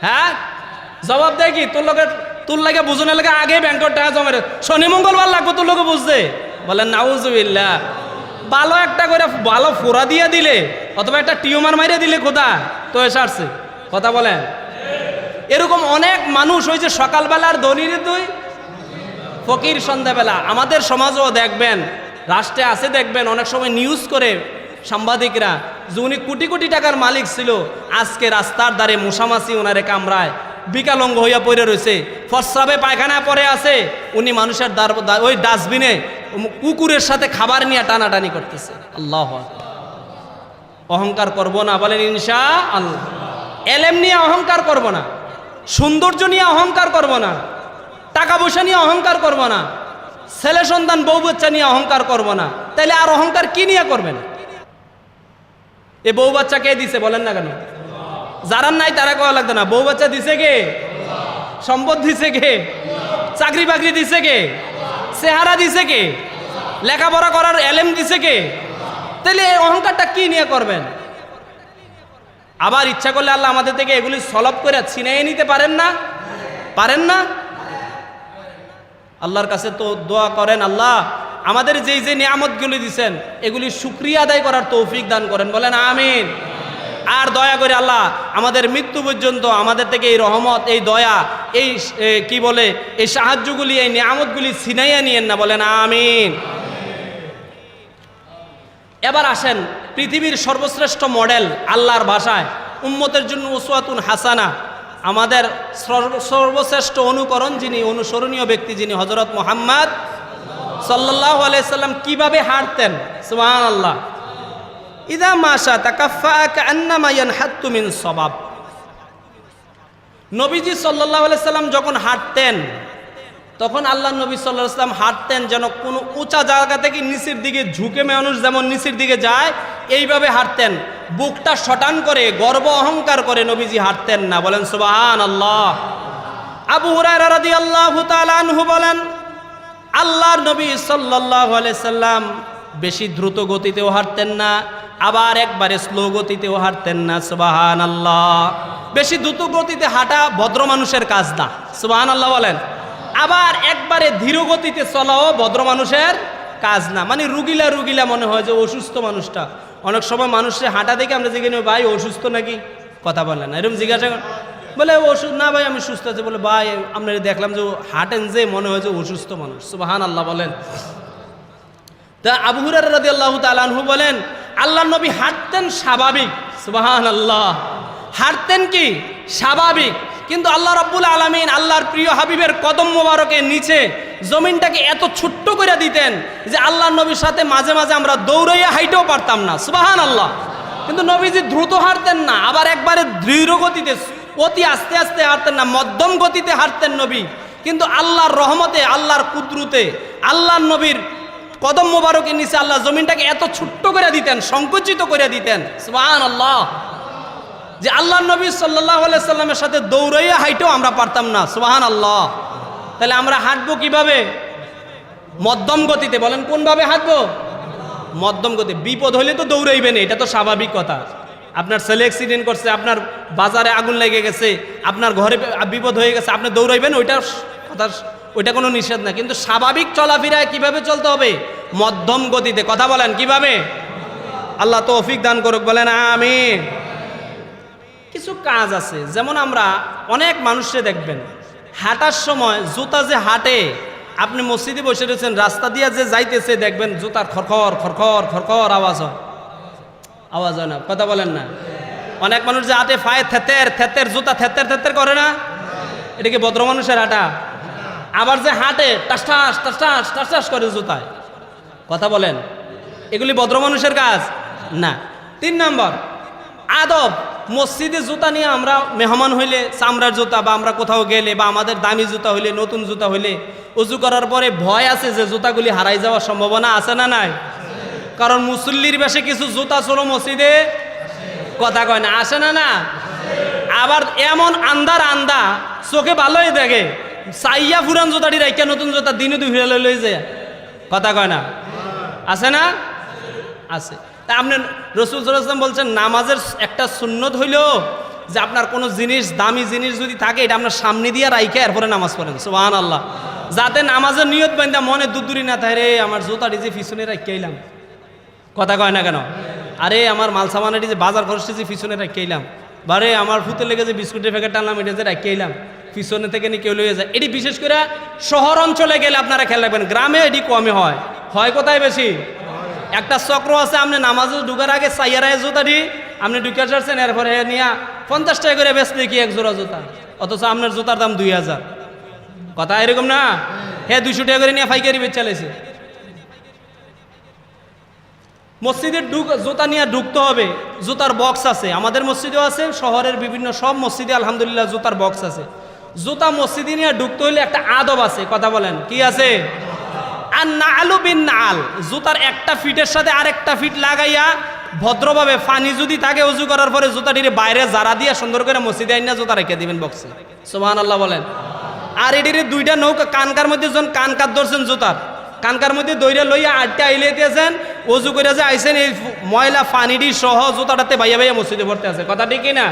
হ্যাঁ, জবাব দেয় কি? তোর লাগে বুঝনে লাগে আগে ব্যাংকের টাকা জমা রে, শনি মঙ্গলবার লাগবে তোর লোকে বুঝতে। বলেন নাউজুবিল্লাহ। ভালো একটা করে ভালো ফোড়া দিয়ে দিলে অথবা একটা টিউমার মারিয়ে দিলে খোদা তো এসে আসছে। কথা বলেন। এরকম অনেক মানুষ হয়েছে, সকালবেলার ধনীর তুই ফকির সন্ধ্যাবেলা। আমাদের সমাজও দেখবেন, রাষ্ট্রে আছে দেখবেন, অনেক সময় নিউজ করে সাংবাদিকরা যে উনি কোটি কোটি টাকার মালিক ছিল, আজকে রাস্তার ধারে মশামাছি ওনারে কামড়ায়, বিকালঙ্গ হইয়া পড়ে রয়েছে, ফসরাবে পায়খানা পরে আছে, উনি মানুষের ওই ডাস্টবিনে কুকুরের সাথে খাবার নিয়ে টানাটানি করতেছে। আল্লাহ। অহংকার করব না, বলেন ইনশাআল্লাহ। এলেম নিয়ে অহংকার করব না, সৌন্দর্য নিয়ে অহংকার করব না, টাকা পয়সা নিয়ে অহংকার করব না, ছেলে সন্তান বউ বাচ্চা নিয়ে অহংকার করব না। তাইলে আর অহংকার কি নিয়ে করবেন? এ বউ বাচ্চা কে দিছে বলেন না কেন? যারা নাই তারা কওয়া লাগতো না। বউ বাচ্চা দিছে কে? সম্পদ দিছে কে? চাকরি বাকরি দিছে কে? চেহারা দিছে কে? লেখাপড়া করার এলেম দিছে কে? তাহলে এই অহংকারটা কি নিয়ে করবেন? আবার ইচ্ছা করলে আল্লাহ আমাদের থেকে এগুলি সলভ করে ছিনিয়ে নিতে পারেন না? পারেন না? আল্লাহর কাছে তো দোয়া করেন, আল্লাহ আমাদের যেই যে নিয়ামতগুলি দিছেন এগুলি শুকরিয়া আদায় করার তৌফিক দান করেন, বলেন আমিন। আর দয়া করে আল্লাহ আমাদের মৃত্যু পর্যন্ত আমাদের থেকে এই রহমত, এই দয়া, এই কি বলে এই সাহায্যগুলি, এই নিয়ামতগুলি ছিনাইয়া নিয়েন না, বলেন আমিন। এবার আসেন পৃথিবীর সর্বশ্রেষ্ঠ মডেল, আল্লাহর ভাষায় উম্মতের জন্য উসওয়াতুন হাসানা, আমাদের সর্বশ্রেষ্ঠ অনুকরণ যিনি, অনুসরণীয় ব্যক্তি যিনি, হযরত মুহাম্মদ সাল্লাল্লাহু আলাইহি সাল্লাম কিভাবে হাঁটতেন। সুবহানাল্লাহ। ইদা মাশা তাকাফফা কান্নামা ইয়ানহাত্তু মিন সাবাব। নবীজি সাল্লাল্লাহু আলাইহি সাল্লাম যখন হাঁটতেন তখন আল্লাহ নবী সাল্লাল্লাহু আলাইহি সাল্লাম হাঁটতেন যেন কোনো উঁচা জায়গা থেকে নিচের দিকে ঝুঁকে মানুষ যেমন নিচের দিকে যায় এইভাবে হাঁটতেন। বুকটা শটান করে গর্ব অহংকার করে নবীজি হাঁটতেন না। বলেন সুবহানাল্লাহ। আবু হুরায়রা রাদিয়াল্লাহু তাআলা আনহু বলেন, আল্লাহর নবী সাল্লাল্লাহু আলাইহি সাল্লাম বেশি দ্রুত গতিতেও হাঁটতেন না, আবার একবারে স্লো গতিতেও হাঁটতেন না। সুবহানাল্লাহ। বেশি দ্রুত গতিতে হাঁটা ভদ্র মানুষের কাজ না। সুবহানাল্লাহ বলেন। আবার একবারে ধীর গতিতে চলাও ভদ্র মানুষের কাজ না। মানে রুগিলা মনে হয় যে অসুস্থ মানুষটা। অনেক সময় মানুষের হাঁটা দেখে আমরা জিজ্ঞেস করি, ভাই অসুস্থ নাকি? কথা বলেন না, এরকম জিজ্ঞাসা বলে ওষুধ না ভাই আমি সুস্থ আছি। বলে ভাই আমরা দেখলাম যে হাঁটেন যে মনে হয় যে অসুস্থ মানুষ। সুবহানাল্লাহ বলেন। তা আবু হুরায়রা রাদিয়াল্লাহু তাআলা আনহু বলেন, আল্লাহর নবী হাঁটতেন স্বাভাবিক। সুবহানাল্লাহ। হাঁটতেন কি স্বাভাবিক, কিন্তু আল্লাহ রাব্বুল আলামিন আল্লাহর প্রিয় হাবিবের কদম মোবারকের নিচে জমিনটাকে এত ছোট্ট করে দিতেন যে আল্লাহর নবীর সাথে মাঝে মাঝে আমরা দৌড়াইয়া হাইটেও পারতাম না। সুবহানাল্লাহ। কিন্তু নবীজি দ্রুত হাঁটতেন না, আবার একবারে দৃঢ় গতিতে অতি আস্তে আস্তে হাঁটতেন না, মধ্যম গতিতে হাঁটতেন নবী। কিন্তু আল্লাহর রহমতে, আল্লাহর কুদরতে, আল্লাহর নবীর কদম মোবারকের নিচে আল্লাহ জমিনটাকে এত ছোট্ট করে দিতেন, সংকুচিত করে দিতেন। সুবহানাল্লাহ। যে আল্লাহর নবী সাল্লাল্লাহু আলাইহি সাল্লামের সাথে দৌড়াইয়া হাইটেও আমরা পারতাম না। সুবহানাল্লাহ। তাহলে আমরা হাঁটবো কিভাবে? মধ্যম গতিতে। বলেন কোনভাবে হাঁটবো? মধ্যম গতি। বিপদ হইলে তো দৌড়াইবেন, এটা তো স্বাভাবিক কথা। আপনার ছেলে অ্যাক্সিডেন্ট করছে, আপনার বাজারে আগুন লেগে গেছে, আপনার ঘরে বিপদ হয়ে গেছে, আপনি দৌড়াইবেন, ওইটা কথা, ওইটা কোনো নিষেধ না। কিন্তু স্বাভাবিক চলাফেরায় কিভাবে চলতে হবে? মধ্যম গতিতে। কথা বলেন কিভাবে? আল্লাহ তৌফিক দান করুক। বলেন আমিন। কিছু কাজ আছে, যেমন আমরা অনেক মানুষকে দেখবেন হাঁটার সময় জুতা যে হাঁটে, আপনি মসজিদে বসে রয়েছেন, রাস্তা দিয়ে যে যাইতেছে দেখবেন জুতার খরখর খরখর খরখর আওয়াজ হয়। আওয়াজ হয় না? কথা বলেন না। অনেক মানুষ যে হাঁটে পায়ে থেতের থেতের, জুতা থেতের থেতের করে না? এটা কি ভদ্র মানুষের হাঁটা? আবার যে হাঁটে টাস টাস টাস টাস টাস টাস করে জুতায়। কথা বলেন, এগুলি ভদ্র মানুষের কাজ না। 3 নম্বর আদব। মসজিদে জুতা নিয়ে আমরা মেহমান হইলে, চামড়ার জুতা বা আমরা কোথাও গেলে বা আমাদের দামি জুতা হইলে, নতুন জুতা হইলে অজু করার পরে ভয় আছে যে জুতাগুলি হারাই যাওয়ার সম্ভাবনা আছে না নাই? কারণ মুসল্লির বেশে কিছু জুতা চলো মসজিদে, কথা কয় না, আসে না না? আবার এমন আন্দার আন্দা চোখে ভালোই দেখে, চাইয়া ফুরান জুতাটি রাইকা নতুন জুতা দিনে দুই ফিরে লই যায়, কথা কয় না, আছে না? আছে। তা আপনি রাসূল সাল্লাল্লাহু আলাইহি ওয়াসাল্লাম বলছেন নামাজের একটা সুন্নত হইল যে আপনার কোনো জিনিস, দামি জিনিস যদি থাকে এটা আপনার সামনে দিয়ে রাইখে এরপরে নামাজ পড়েন। সুবহানাল্লাহ। যাতে নামাজের নিয়ত বান্ধা মনে দুদুরি না থাকে, রে আমার জুতাটি যে পিছনে রাইখে এলাম, কথা কয় না কেন? আরে আমার মাল সামানাটি যে বাজার খরচটি যে পিছনে রাইখে এলাম, বারে আমার ফুতে লেগে যে বিস্কুটের প্যাকেট টানলাম এটা যে রাইখে এলাম, পিছনে থেকে নিয়ে কেউ লইয়ে যায়। এটি বিশেষ করে শহর অঞ্চলে গেলে আপনারা খেয়াল রাখবেন, গ্রামে এটি কমে হয়। হয় কোথায় বেশি? একটা চক্র আছে, আপনি নামাজে ঢুকার আগে চাইয়ারায় জুতাটি আপনি ঢুকে আসছেন, এরপরে নিয়ে 50 টাকা করে বেচলে কি এক জোড়া জুতা, অথচ আপনার জুতার দাম 2000। কথা এরকম না? হ্যাঁ 200 টাকা করে নিয়ে পাইকারি বেচ চালাইছে। মসজিদের জুতা নিয়ে ঢুকতে হবে। জুতার বক্স আছে, আমাদের মসজিদেও আছে, শহরের বিভিন্ন সব মসজিদে আলহামদুলিল্লাহ জুতার বক্স আছে। জুতা মসজিদে নিয়ে ঢুকতে হইলে একটা আদব আছে, কথা বলেন কি আছে? আর নাআলু বিন নাআল, জুতার একটা ফিটের সাথে আরেকটা ফিট লাগাইয়া ভদ্রভাবে পানি যদি থাকে ওযু করার পরে জুতাটির বাইরে জারা দিয়া সুন্দর করে মসজিদে আইনা জুতা রেখে দিবেন বক্সে। সুবহানাল্লাহ বলেন। আর এটির 2টা নৌকা কানকার মধ্যে যখন কানকার ধরছেন জুতার, কানকার মধ্যে দইরা লইয়া আটটা আইলে দিয়েছেন, ওযু করে যে আইছেন এই ময়লা পানিটি সহ জুতাটাতে ভাইয়া ভাইয়া মসজিদে ভরতে আছে, কথা ঠিক না?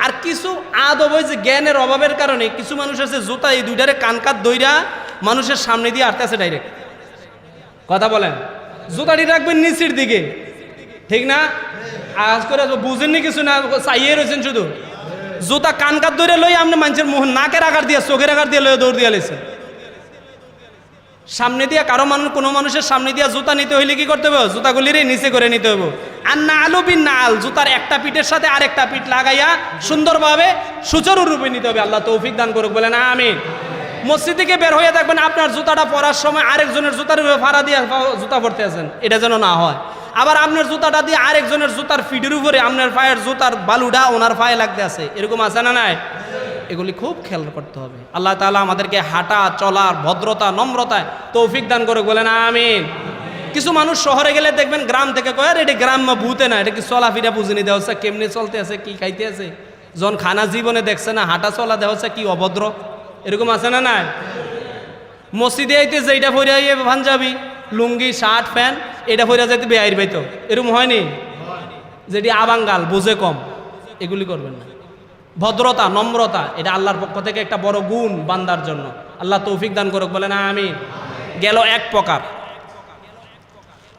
আর কিছু আদব ওই যে জ্ঞানের অভাবের কারণে কিছু মানুষ আছে জুতা এই 2টারে কানকার দইরা মানুষের সামনে দিয়ে আটতে আছে ডাইরেক্ট, কথা বলেন। জুতাটি রাখবেন নিচের দিকে, ঠিক না? আজ করে বুঝেননি কিছু না, চাইয়ে রয়েছেন শুধু। জুতা কানকার ধরে লই আপনি মানুষের মুখ নাকের আকার দিয়ে চোখের আকার দিয়ে লয়ে দৌড় দিয়ে লেছেন। সামনে দিয়া কোনো মানুষের সামনে দিয়া জুতা নিতে হইলে কি করতে হবে? জুতাগুলিরে নিচে করে নিতে হবে। আর না আলু বিন না আল, জুতার একটা পিঠের সাথে আরেকটা পিঠ লাগাইয়া সুন্দরভাবে সুচারুরূপে নিতে হবে। আল্লাহ তৌফিক দান করুক, বলেন আমিন। মসজিদ থেকে বের হয়ে থাকবেন, আপনার জুতাটা পরার সময় আরেকজনের জুতার উপরে ফাড়া দিয়ে জুতা পরতে আছেন, এটা যেন না হয়। আবার আপনার জুতাটা দিয়ে আরেকজনের জুতার ফিটের উপরে আপনার পায়ের জুতার বালুটা ওনার পায়ে লাগতে আছে, এরকম আছে না নাই? এগুলি খুব খেয়াল করতে হবে। আল্লাহ তাআলা আমাদেরকে হাঁটা চলার ভদ্রতা নম্রতায় তৌফিক দান করে, বলেন আমিন। কিছু মানুষ শহরে গেলে দেখবেন গ্রাম থেকে কয় এটা গ্রাম্য ভূতে না, এটা কি চলাফিরা বুঝিনি দেওয়া হচ্ছে, কেমনি চলতে আছে, কি খাইতে আছে, জন খানা জীবনে দেখছে না, হাঁটা চলা দেওয়া হচ্ছে কি অভদ্র, এরকম আছে না নাই? মসজিদে আইতেছে এইটা পরে আইয়ে পাঞ্জাবি লুঙ্গি শার্ট প্যান্ট এটা পরে যাইতে বেআইর বাইতো, এরকম হয়নি? যেটি আবাঙ্গাল বুঝে কম, এগুলি করবেন না। ভদ্রতা নম্রতা এটা আল্লাহর পক্ষ থেকে একটা বড় গুণ বান্দার জন্য। আল্লাহ তৌফিক দান করুক, বলেন আমিন। গেল এক প্রকার।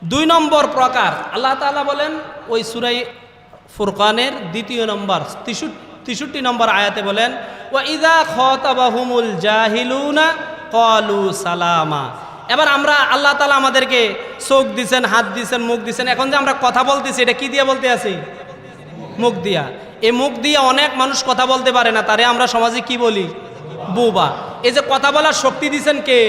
2 নম্বর প্রকার আল্লাহ তাআলা বলেন ওই সূরা ফুরকানের 2 নম্বর 63 নম্বর আয়াতে বলেন, ওয়া ইযা খাতাবাহুমুল জাহিলুনা ক্বালু সালামা। এবার আমরা আল্লাহ তাআলা আমাদেরকে চোখ দিছেন, হাত দিছেন, মুখ দিছেন, এখন যে আমরা কথা বলতেছি এটা কি দিয়ে বলতে আছি? মুখ দিয়া। এই মুখ দিয়ে অনেক মানুষ কথা বলতে পারে না, তারে আমরা সমাজে কি বলি? বোবা। এই যে কথা বলার শক্তি দিছেন কে?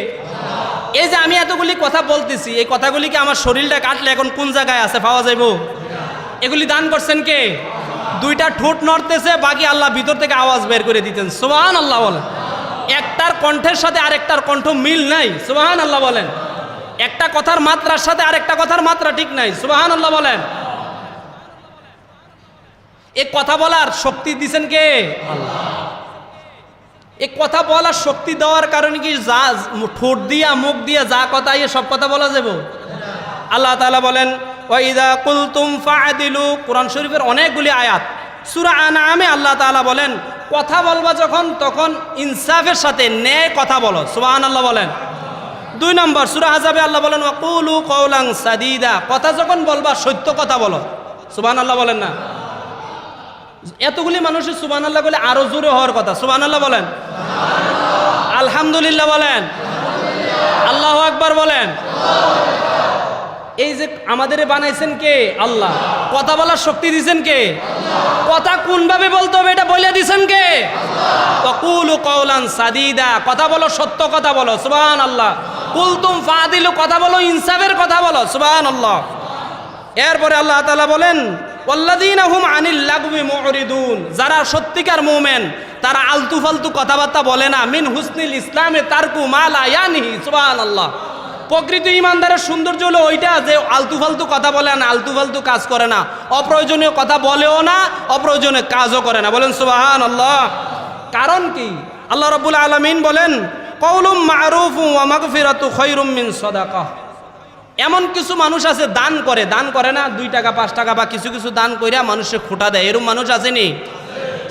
এই যে আমি এতগুলি কথা বলতেছি, এই কথাগুলি কি আমার শরীরটা কাটলে এখন কোন জায়গায় আছে পাওয়া যাইব? এগুলি দান করছেন কে? 2টা ঠোঁট নড়তেছে, বাকি আল্লাহ ভিতর থেকে আওয়াজ বের করে দিতেন, সুবহানাল্লাহ বলেন। একটার কণ্ঠের সাথে আরেকটার কণ্ঠ মিল নাই, সুবহানাল্লাহ বলেন। একটা কথার মাত্রার সাথে আরেকটা কথার মাত্রা ঠিক নাই, সুবহানাল্লাহ বলেন। এই কথা বলার শক্তি দিছেন কে? আল্লাহ। এই কথা বলার শক্তি দেওয়ার কারণে কি যা ঠোঁট দিয়া মুখ দিয়া যা কথা ইয়ে সব কথা বলা যাবে? আল্লাহ তাআলা বলেন ওয়া ইযা কুলতুম ফাআদিলু, কোরআন শরীফের অনেকগুলি আয়াত। সূরা আনআমে আল্লাহ তাআলা বলেন কথা বলবা যখন তখন ইনসাফের সাথে ন্যায় কথা বলো, সুবহানাল্লাহ বলেন। 2 নম্বর সূরা আহজাবে আল্লাহ বলেন ওয়া কুলু কাওলান সাদীদা, কথা যখন বলবা সত্য কথা বলো, সুবহানাল্লাহ বলেন না? এতগুলি মানুষের সুবহানাল্লাহ বলে আরো জোরে হওয়ার কথা, সুবহানাল্লাহ বলেন, আলহামদুলিল্লাহ বলেন, আল্লাহু আকবার বলেন। এই যে আমাদের বানাইছেন কে? আল্লাহ। কথা বলার শক্তি দিয়েছেন কে? কথা কোন ভাবে বলতে হবে এটা বলে দিয়েছেন কে? কুলু কাওলান সাদীদা, কথা বলো সত্য কথা বলো, সুবহানাল্লাহ। কুলতুম ফাদিলু, কথা বলো ইনসাফের কথা বলো, সুবহানাল্লাহ। এরপরে আল্লাহ তাআলা বলেন ওয়াল্লাযীনা হুম আনিল লাগবি মুরিদুন, যারা সত্যিকার মুমিন তারা আলতু ফালতু কথাবার্তা বলে না। মিন হুসনিল ইসলামে তারকু মা লা ইয়ানিহি, সুবহানাল্লাহ। প্রকৃত ইমানদারের সৌন্দর্য হলো ওইটা যে আলতু ফালতু কথা বলে না, আলতু ফালতু কাজ করে না, অপ্রয়োজনীয় কথা বলেও না, অপ্রয়োজনীয় কাজও করে না, বলেন সুবহানাল্লাহ। কারণ কি? আল্লাহ রাব্বুল আলামিন বলেন কওলুম মা'রুফুন ওয়া মাগফিরাতু খায়রুম মিন সাদাকাহ। এমন কিছু মানুষ আছে দান করে না, 2 টাকা 5 টাকা বা কিছু কিছু দান কইরা মানুষের খোটা দেয়, এরকম মানুষ আসেনি?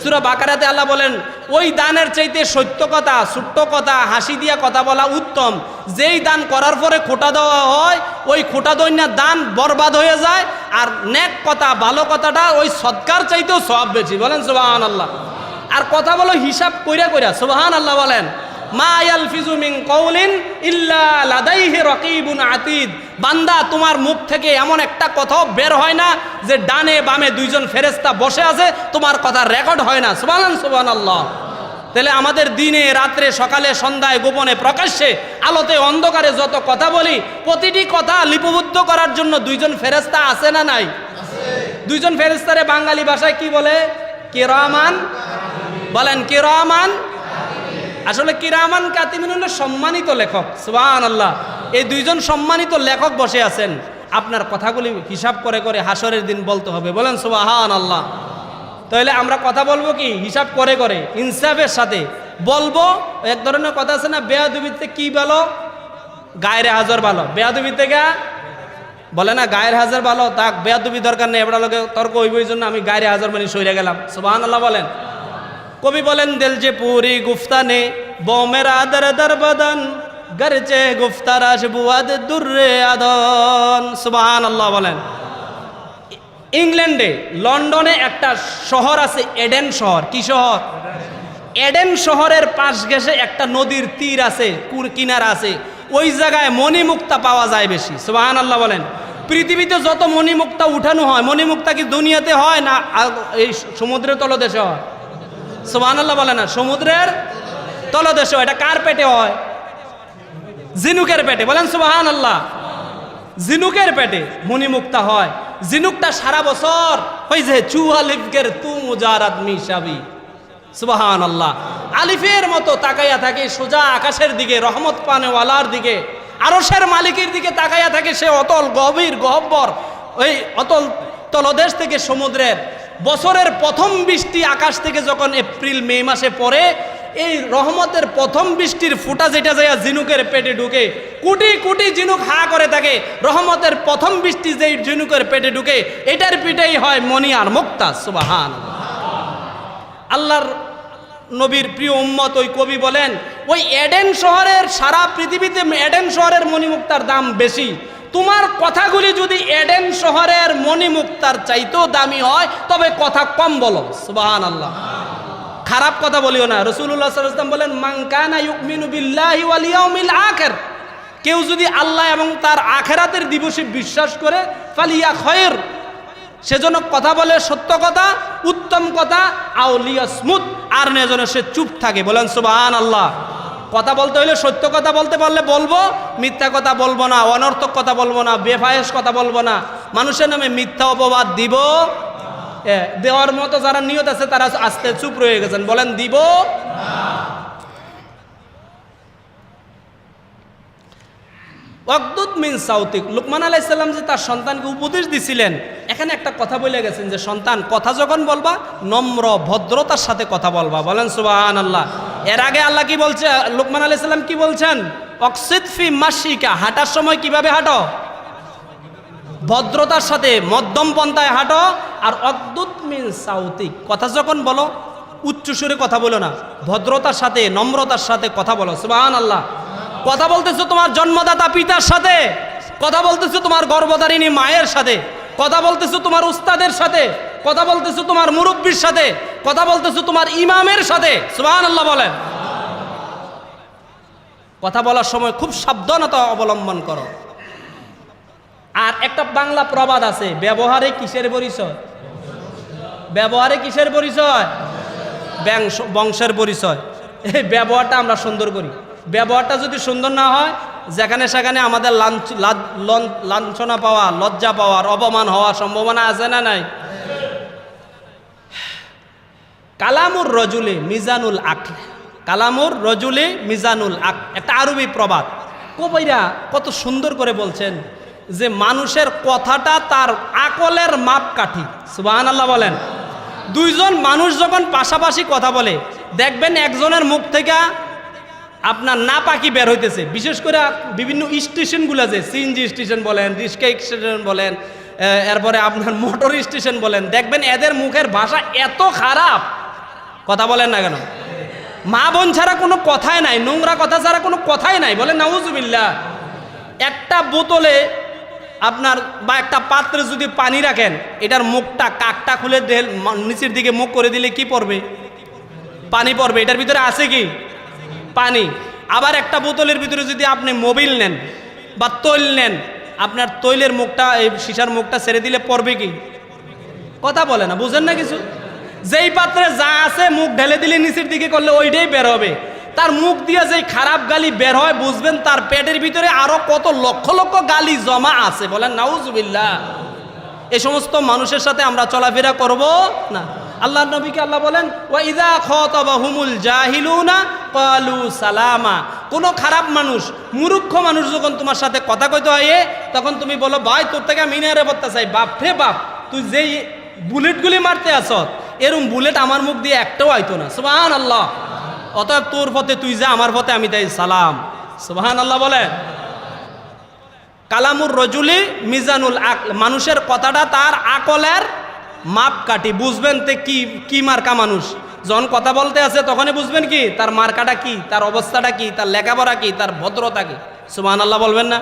সূরা বাকারাতে আল্লাহ বলেন ওই দানের চাইতে সত্য কথা, ছোট্ট কথা, হাসি দিয়া কথা বলা উত্তম। যেই দান করার পরে খোটা দেওয়া হয় ওই খোটা দইনা দান বরবাদ হয়ে যায়, আর নেক কথা ভালো কথাটা ওই সদকার চাইতেও সওয়াব বেশি, বলেন সুবহানাল্লাহ। আর কথা বলো হিসাব কইরা, সুবহানাল্লাহ বলেন। মা ইয়ালফিজু মিন কাওলিন ইল্লা লাদাইহি রাকিবুন আতীদ, বান্দা তোমার মুখ থেকে এমন একটা কথাও বের হয় না যে ডানে বামে 2 জন ফেরেশতা বসে আছে, তোমার কথা রেকর্ড হয় না, সুবহানাল্লাহ। তাহলে আমাদের দিনে রাত্রে সকালে সন্ধ্যায় গোপনে প্রকাশ্যে আলোতে অন্ধকারে যত কথা বলি, প্রতিটি কথা লিপিবদ্ধ করার জন্য 2 জন ফেরেশতা আছে না নাই? আছে। 2 জন ফেরেশতারে বাঙালি ভাষায় কি বলে? কিরামান, বলেন কিরামান। আসলে কিরামান কাতিবিন হলো সম্মানিত লেখক, সুবহানাল্লাহ। এই 2 জন সম্মানিত লেখক বসে আছেন, আপনার কথাগুলি হিসাব করে করে হাসরের দিন বলতে হবে, বলেন সুবহানাল্লাহ। তাহলে আমরা কথা বলবো কি? হিসাব করে করে ইনসাফের সাথে বলবো। এক ধরনের কথা আছে না, বেয়াদবিতে কি বলো? গায়রে হাজার ভালো। বেয়াদবিতে বলে না গায়ের হাজার ভালো, তাক বেয়াদবি দরকার নেই, এবার লোকে তর্ক হইব, এই জন্য আমি গায়রে হাজার মানে সইরে গেলাম, সুবহানাল্লাহ বলেন। কবি বলেন দিল যে পুরি গুফতানে বোমেরা দর দর বদন গরচে গুফতারাশ বুয়াদ দুর্রে আদন, সুবহানাল্লাহ বলেন। ইংল্যান্ডে লন্ডনে একটা শহর আছে এডেন শহর। কি শহর? এডেন শহরের পাশ ঘেঁষে একটা নদীর তীর আছে, কিনারা আছে। ওই জায়গায় মণিমুক্তা পাওয়া যায় বেশি। সুবহানাল্লাহ বলেন। পৃথিবীতে যত মণিমুক্তা উঠানো হয়, মণিমুক্তা কি দুনিয়াতে হয় না এই সমুদ্রের তলদেশে হয়? সুবহানাল্লাহ বলেন না। সমুদ্রের তলদেশে হয়। এটা কার পেটে হয়? ঝিনুকের পেটে। বলেন সুবহানাল্লাহ। ঝিনুকের পেটে মণিমুক্তা হয়। ঝিনুকটা সারা বছর ওই যে চুয়ালিফের তু মুজারাত মিশাবি, সুবহানাল্লাহ, আলিফের মতো তাকাইয়া থাকে সোজা আকাশের দিকে, রহমত পানেওয়ালার দিকে, আরশের মালিকের দিকে তাকাইয়া থাকে। সে অতল গভীর গহ্বর ওই অতল তলদেশ থেকে সমুদ্রের বছরের প্রথম বৃষ্টি আকাশ থেকে যখন এপ্রিল মে মাসে পড়ে, এই রহমতের প্রথম বৃষ্টির ফুটা যেটা যায় ঝিনুকের পেটে ঢুকে, কোটি কোটি ঝিনুক হা করে থাকে। রহমতের প্রথম বৃষ্টি যেই ঝিনুকের পেটে ঢুকে, এটার পিঠেই হয় মণি আর মুক্তা। সুবহানাল্লাহ। আল্লাহর নবীর প্রিয় উম্মত ওই কবি বলেন, ওই এডেন শহরের, সারা পৃথিবীতে এডেন শহরের মণিমুক্তার দাম বেশি। তোমার কথাগুলি যদি এডেন শহরের মণিমুক্তার চাইতেও দামি হয়, তবে কথা কম বলো। সুবহানাল্লাহ। খারাপ কথা বলিও না। রাসূলুল্লাহ সাল্লাল্লাহু আলাইহি ওয়াসাল্লাম বলেন, মান কানা ইউমিনু বিল্লাহি ওয়াল ইয়াউমিল আখির, কেউ যদি আল্লাহ এবং তার আখিরাতের দিবসে বিশ্বাস করে, ফালিয়া খায়র, সেজন্য কথা বলে সত্য কথা, উত্তম কথা, আউলিয়াসমুত, আর না যেন সে চুপ থাকে। বলেন সুবহানাল্লাহ। কথা বলতে হলে সত্য কথা বলতে পারলে বলবো, মিথ্যা কথা বলবো না, অনর্থক কথা বলবো না, বেফায়েশ কথা বলবো না, মানুষের নামে মিথ্যা অপবাদ দিব দেওয়ার মতো যারা নিয়ত আছে তারা আস্তে চুপ রয়ে গেছেন। বলেন দিব না। ওয়াকদুদ মিন সাউতিক, লুকমান আলাইহিস সালাম যে তার সন্তানকে উপদেশ দিছিলেন, এখানে একটা কথা বলে গেছেন যে সন্তান কথা যখন বলবা নম্র ভদ্রতার সাথে কথা বলবা। বলেন সুবহানাল্লাহ। এর আগে আল্লাহ কি বলছে, লুকমান আলাইহিস সালাম কি বলছেন? অকসিদ ফি মাশিকা, হাঁটার সময় কিভাবে হাঁটো? ভদ্রতার সাথে, মধ্যম পন্থায় হাঁটো। আর ওয়াকদুদ মিন সাউতিক, কথা যখন বলো উচ্চ সুরে কথা বলো না, ভদ্রতার সাথে নম্রতার সাথে কথা বলো। সুবহানাল্লাহ। কথা বলতেছো তোমার জন্মদাতা পিতার সাথে, কথা বলতেছো তোমার গর্ভধারিণী মায়ের সাথে, কথা বলতেছো তোমার উস্তাদের সাথে, কথা বলতেছো তোমার মুরব্বির সাথে, কথা বলতেছো তোমার ইমামের সাথে। সুবহানাল্লাহ বলেন। কথা বলার সময় খুব সাবধানতা অবলম্বন করো। আর একটা বাংলা প্রবাদ আছে, ব্যবহারে কিসের পরিচয়? ব্যবহারে কিসের পরিচয়? বংশের পরিচয়। এই ব্যবহারটা আমরা সুন্দর করি। ব্যবহারটা যদি সুন্দর না হয়, যেখানে সেখানে আমাদের লাঞ্ছনা পাওয়া, লজ্জা পাওয়ার, অপমান হওয়ার সম্ভাবনা আছে না নাই? কালামুর রজুলে মিজানুল আকল, কালামুর রজুলে মিজানুল আকল, একটা আরবি প্রবাদ। কবিরা কত সুন্দর করে বলছেন যে মানুষের কথাটা তার আকলের মাপকাঠি। সুবহানাল্লাহ বলেন। দুইজন মানুষ যখন পাশাপাশি কথা বলে, দেখবেন একজনের মুখ থেকে আপনার না পাখি বের হইতেছে। বিশেষ করে বিভিন্ন স্টেশনগুলো আছে, সিএনজি স্টেশন বলেন, রিক্সা স্টেশন বলেন, এরপরে আপনার মোটর স্টেশন বলেন, দেখবেন এদের মুখের ভাষা এত খারাপ, কথা বলেন না কেন? মা বোন ছাড়া কোনো কথাই নাই, নোংরা কথা ছাড়া কোনো কথাই নাই। বলেন নাউজুবিল্লাহ। একটা বোতলে আপনার বা একটা পাত্রে যদি পানি রাখেন, এটার মুখটা কাকটা খুলে নিচের দিকে মুখ করে দিলে কি পড়বে? পানি পড়বে। এটার ভিতরে আছে কি? পানি। আবার একটা বোতলের ভিতরে যদি আপনি মোবিল নেন বা তৈল নেন, আপনার তৈলের মুখটা, এই সীসার মুখটা ছেড়ে দিলে পড়বে কি? কথা বলে না, বুঝেন না কিছু? যেই পাত্রে যা আছে মুখ ঢেলে দিলে নিচের দিকে করলে ওইটাই বের হবে। তার মুখ দিয়ে যেই খারাপ গালি বের হয়, বুঝবেন তার পেটের ভিতরে আরো কত লক্ষ লক্ষ গালি জমা আছে। বলেন নাউজুবিল্লাহ। এই সমস্ত মানুষের সাথে আমরা চলাফেরা করব না। আল্লাহর নবীকে আল্লাহ বলেন, ওয়া ইযা খাতাবাহুমুল জাহিলুনা ক্বালু সালামা। কোনো খারাপ মানুষ, মূর্খ মানুষ যখন তোমার সাথে কথা কইতে হয়, তখন তুমি বলো, ভাই তোর থেকে মিনারে বলতে চাই। বাপ রে বাপ, তুই যেই বুলেটগুলি মারতে আস, এরম বুলেট আমার মুখ দিয়ে একটাও আইতো না। সুবহানাল্লাহ। অতএব তোর পথে তুই যা, আমার পথে আমি তাই সালাম। সুবহানাল্লাহ বলে। কালামুর রজুলি মিজানুল আকল, মানুষের কথাটা তার আকলের মাপকাঠি। বুঝবেন তে কি মার্কা মানুষ। যখন কথা বলতে আছে তখনই বুঝবেন কি তার মার্কাটা কি, তার অবস্থাটা কি, তার লেখাপড়া কি, তার ভদ্রতা কি। সুবহানাল্লাহ বলবেন না?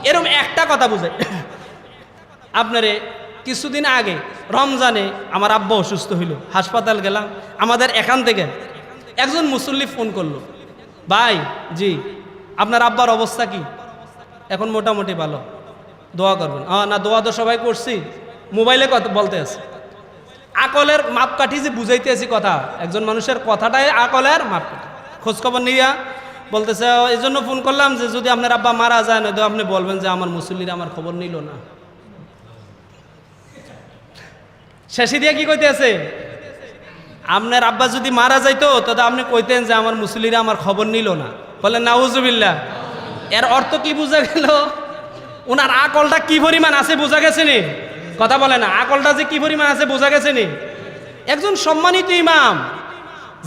এরকম একটা কথা বুঝে। আপনারে কিছুদিন আগে রমজানে আমার আব্বা অসুস্থ হইল, হাসপাতাল গেলাম। আমাদের এখান থেকে একজন মুসল্লি ফোন করলো, ভাই জি আপনার আব্বার অবস্থা কি? এখন মোটামুটি ভালো, দোয়া করবেন। না, দোয়া তো সবাই করছি, মোবাইলে কথা বলতে আছে। আকলের মাপকাঠি যে বুঝাইতে আছি কথা, একজন মানুষের কথাটাই আকলের মাপকাঠি। খোঁজখবর নিয়া বলতেছে, এই জন্য ফোন করলাম যে যদি আপনার আব্বা মারা যায় না তো আপনি বলবেন যে আমার মুসল্লিরা আমার খবর নিল না। শেষে দিয়ে কি কইতে আছে, আপনার আব্বা যদি মারা যাইতো তবে আপনি কইতেন যে আমার মুসল্লিরা আমার খবর নিল না। বলেন নাউজুবিল্লাহ। এর অর্থ কি বোঝা গেল? ওনার আকলটা কি পরিমাণ আছে বোঝা গেছে নি? কথা বলে না, আকলটা যে কি পরিমাণ আছে বোঝা গেছে নি? একজন সম্মানিত ইমাম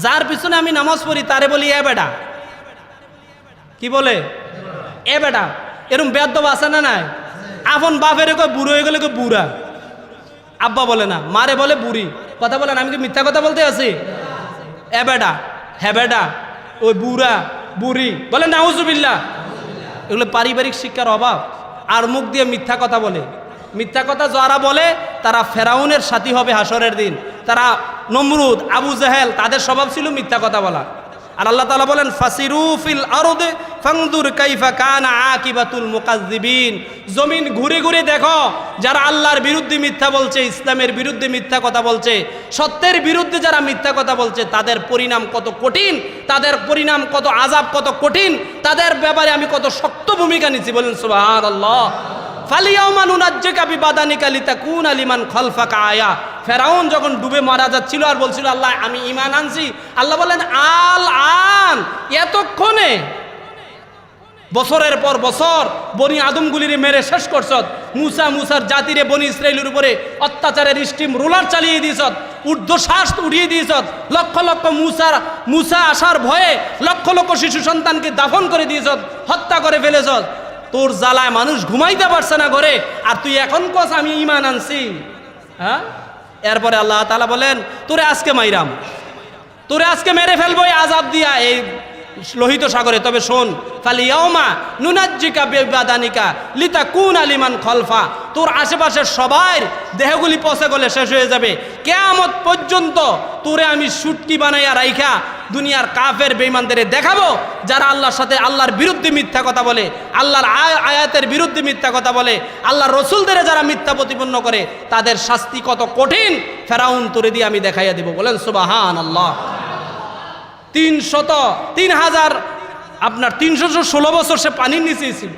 যার পিছনে আমি নামাজ পড়ি তারে বলি এ বেটা, কি বলে এ বেটা। এরকম বেয়াদব আছে না নাই? আপন বাপের কয় বুড়ো হয়ে গেলে কয় বুড়া, আব্বা বলে না, মারে বলে বুড়ি। কথা বলেন, আমি কি মিথ্যা কথা বলতে আছি? এ বেটা, হ্যাঁ বেটা, ওই বুড়া বুড়ি, বলে নাউজুবিল্লাহ। এগুলো পারিবারিক শিক্ষার অভাব। আর মুখ দিয়ে মিথ্যা কথা বলে। মিথ্যা কথা যারা বলে তারা ফেরাউনের সাথী হবে হাসরের দিন। তারা নমরুদ, আবু জাহেল, তাদের স্বভাব ছিল মিথ্যা কথা বলা। আর আল্লাহ তাআলা বলেন ফাসিরু ফিল আরদে ফানদুর কাইফা কানা আকিবাতুল মুকাজ্জিবিন। জমিন ঘুরে ঘুরে দেখো, যারা আল্লাহর বিরুদ্ধে মিথ্যা বলছে, ইসলামের বিরুদ্ধে মিথ্যা কথা বলছে, সত্যের বিরুদ্ধে যারা মিথ্যা কথা বলছে, তাদের পরিণাম কত কঠিন, তাদের পরিণাম কত আযাব কত কঠিন, তাদের ব্যাপারে আমি কত শক্ত ভূমিকা নিচ্ছি। বলেন সুবহানাল্লাহ। ফালিয়াউমা নুনাজ্জিকা বিবাদানিকা লিতাকুনা লিমান খালফাকা আয়া। ফেরাউন যখন ডুবে মারা যাচ্ছিল আর বলছিল আল্লাহ আমি ঈমান আনছি, আল্লাহ বলেন আল আন, এতক্ষণে বছরের পর বছর বনি আদমগুলিরে মেরে শেষ করছত। মুসার জাতিরে বনি ইসরাইলের উপরে অত্যাচারের স্টিম রোলার চালিয়ে দিয়েছত, ঊর্ধ্বশ্বাস উড়িয়ে দিয়েছত। লক্ষ লক্ষ মুসা আসার ভয়ে লক্ষ লক্ষ শিশু সন্তানকে দাফন করে দিয়েছত, হত্যা করে ফেলেছত। তোর জ্বালায় মানুষ ঘুমাইতে পারছে না ঘরে, আর তুই এখন কস আমি ঈমান আনছি। হ্যাঁ, এরপরে আল্লাহ তাআলা বলেন তোরে আজকে মাইরাম, তোরে আজকে মেরে ফেলবো এই আযাব দিয়া এই লোহিত সাগরে। তবে শোন, ফালিয়াউমা নুনাজ্জিকা বিবাদানিকা লিতাকুনা লিমান খালফা। তোর আশেপাশের সবার দেহগুলি পচে গলে শেষ হয়ে যাবে। কিয়ামত পর্যন্ত তোরে আমি সুটকি বানাইয়া রাইখা দুনিয়ার কাফের বেঈমানদের দেখাবো, যারা আল্লাহর সাথে আল্লাহর বিরুদ্ধে মিথ্যা কথা বলে, আল্লাহর আয়াতের বিরুদ্ধে মিথ্যা কথা বলে, আল্লাহর রসুলদের যারা মিথ্যা প্রতিপন্ন করে, তাদের শাস্তি কত কঠিন ফেরাউন তোরে দিয়ে আমি দেখাইয়া দিব। বলেন সুবহানাল্লাহ। 316 বছর সে পানির নিচে ছিল।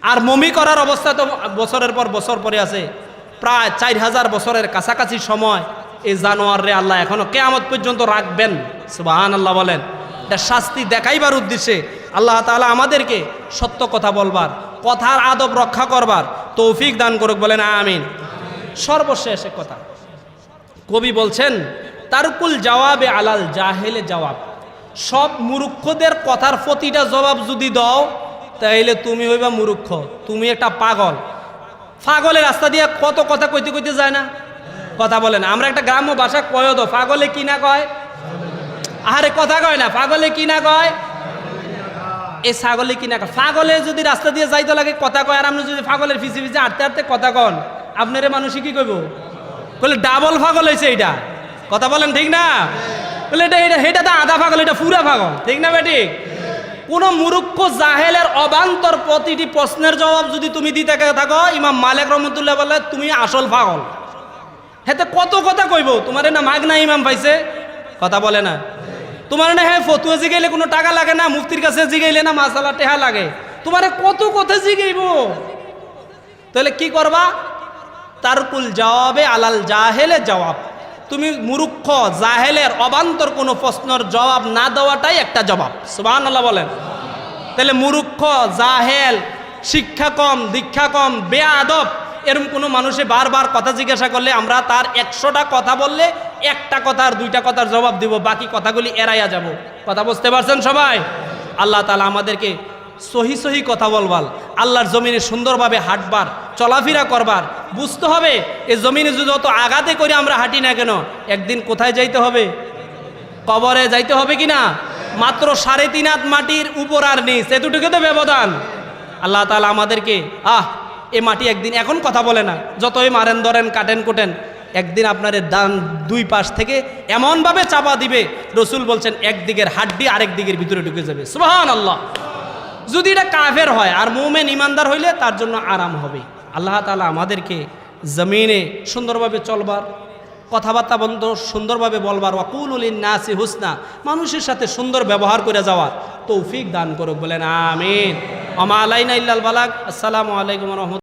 আর মমি করার অবস্থা তো বছরের পর বছর পরে আছে। প্রায় 4000 বছরের কাছাকাছি সময় এই জানোয়ারে আল্লাহ এখনো কিয়ামত পর্যন্ত রাখবেন। সুবহানাল্লাহ বলেন। এটা শাস্তি দেখাইবার উদ্দেশ্যে আল্লাহ তাআলা আমাদেরকে সত্য কথা বলবার, কথার আদব রক্ষা করবার তৌফিক দান করুক। বলেন আমিন। সর্বশেষ কথা কবি বলছেন তারকুল জবাবে আলাল জাহেলে জবাব। সব মূর্খদের কথার প্রতিটা জবাব যদি দাও তাইলে তুমি হইবা মূর্খ, তুমি একটা পাগল। পাগলের রাস্তা দিয়ে কত কথা কইতে কইতে যায় না? কথা বলে না। আমরা একটা গ্রাম্য ভাষা কয় দো, পাগলে কি না কয়? আরে কথা কয় না, পাগলে কি না কয়? এই ছাগলে কি না কয়? পাগলে যদি রাস্তা দিয়ে যাইতে লাগে কথা কয়, আর আপনি যদি পাগলের ফিসে ফিসে হাঁটতে হাঁটতে কথা কন, আপনারে মানুষই কি কইব? বলে ডাবল পাগল হয়েছে এইটা। কথা বলেন ঠিক না? বলে এটা তো আধা পাগল, এটা পুরা পাগল। ঠিক না বেটি? কোন মূর্খ জাহেলের অবান্তর প্রতিটি প্রশ্নের জবাব যদি তুমি দিতে থাকো, ইমাম মালিক রহমতুল্লাহ বলে তুমি আসল পাগল। হেতে কত কথা কইব? তোমার না মাগনা ইমাম পাইছে? কথা বলে না। তোমার না হ্যাঁ ফতুয়া জিগাইলে কোনো টাকা লাগে না, মুফতির কাছে জিগাইলে না মাসালা টেহা লাগে। তোমার কত কথা জিগাইব? তাহলে কি করবা? তারকুল জবাবে আলাল জাহেলে জবাব। তুমি মূর্খ জাহেলের অবান্তর কোনো প্রশ্নের জবাব না দেওয়াটাই একটা জবাব। সুবহানাল্লাহ বলেন। তাহলে মূর্খ জাহেল, শিক্ষা কম, দীক্ষা কম, বেয়াদব এরকম কোনো মানুষে বারবার কথা জিজ্ঞাসা করলে আমরা তার 100টা কথা বললে একটা কথার 2টা কথার জবাব দিব, বাকি কথাগুলি এড়াইয়া যাব। কথা বুঝতে পারছেন সবাই? আল্লাহ তাআলা আমাদেরকে সহি কথা বলবার, আল্লাহর জমিনে সুন্দরভাবে হাঁটবার, চলাফেরা করবার। বুঝতে হবে এই জমিনে যদি যত আগাতে করে আমরা হাঁটি না কেন, একদিন কোথায় যাইতে হবে? কবরে যাইতে হবে কিনা? মাত্র 3.5 হাত মাটির উপর আর নিচ, এতটুকু তো ব্যবধান। আল্লাহ তাআলা আমাদেরকে এ মাটি একদিন, এখন কথা বলে না, যতই মারেন ধরেন কাটেন কোটেন, একদিন আপনার ডান 2 পাশ থেকে এমনভাবে চাপা দিবে, রসুল বলছেন একদিকের হাড্ডি আরেক দিকের ভিতরে ঢুকে যাবে। সুবহানাল্লাহ। যদি এটা কাফের হয় আর মুমিন ইমানদার হইলে তার জন্য আরাম হবে। আল্লাহ তাআলা আমাদেরকে জমিনে সুন্দরভাবে চলবার, কথাবার্তা বন্ধ সুন্দরভাবে বলবার, ওয়াকুলু লিন-নাসি হুসনা, মানুষের সাথে সুন্দর ব্যবহার করে যাওয়ার তৌফিক দান করুক, বলেন আমিন। ওয়া মা আলাইনা ইল্লাল বালাগ। আসসালামু আলাইকুম ওয়া রাহমাতুল্লাহ।